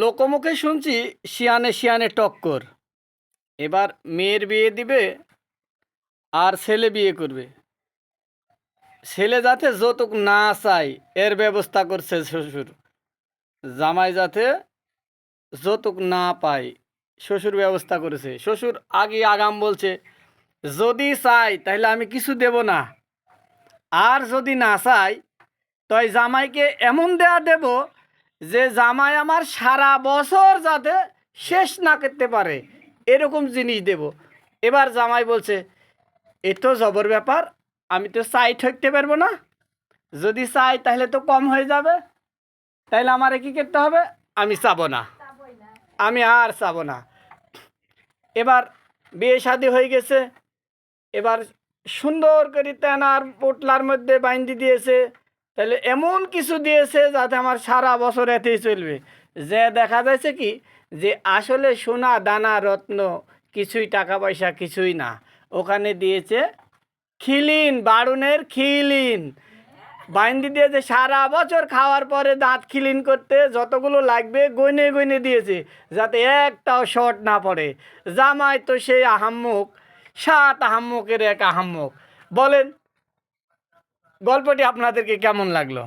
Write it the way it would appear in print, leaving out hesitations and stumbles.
লোকমুখে শুনছি শিয়ানে শিয়ানে টক্কর। এবার মেয়ের বিয়ে দিবে আর ছেলে বিয়ে করবে। ছেলে যাতে যৌতুক না চায় এর ব্যবস্থা করছে শ্বশুর। জামাই যাতে যৌতুক না পায় শ্বশুর ব্যবস্থা করেছে। শ্বশুর আগে আগাম বলছে, যদি চাই তাহলে আমি কিছু দেব না, আর যদি না চাই তাই জামাইকে এমন দেয়া দেব যে জামাই আমার সারা বছর যাতে শেষ না করতে পারে এরকম জিনিস দেব। এবার জামাই বলছে, এ তো জবর ব্যাপার, আমি তো চাই ঠকতে পারবো না, যদি চাই তাহলে তো কম হয়ে যাবে, তাইলে আমারে কি করতে হবে, আমি চাবো না, আমি আর চাবো না। এবার বিয়ে শাদী হয়ে গেছে। এবার সুন্দর করে তেনার পোটলার মধ্যে বাইন্ধি দিয়েছে, তাহলে এমন কিছু দিয়েছে যাতে আমার সারা বছর এতেই চলবে। যে দেখা যাচ্ছে কি যে আসলে সোনা দানা রত্ন কিছুই, টাকা পয়সা কিছুই না, ওখানে দিয়েছে খিলিন, বাড়ুনের খিলিন বাইন্ধি দিয়েছে। সারা বছর খাওয়ার পরে দাঁত খিলিন করতে যতগুলো লাগবে গইনে গইনে দিয়েছে, যাতে একটাও শর্ট না পড়ে। জামাই তো সেই আহাম্মক, 7 আহাম্মকের এক আহাম্মক। বলেন গল্পটি আপনাদেরকে কেমন লাগলো?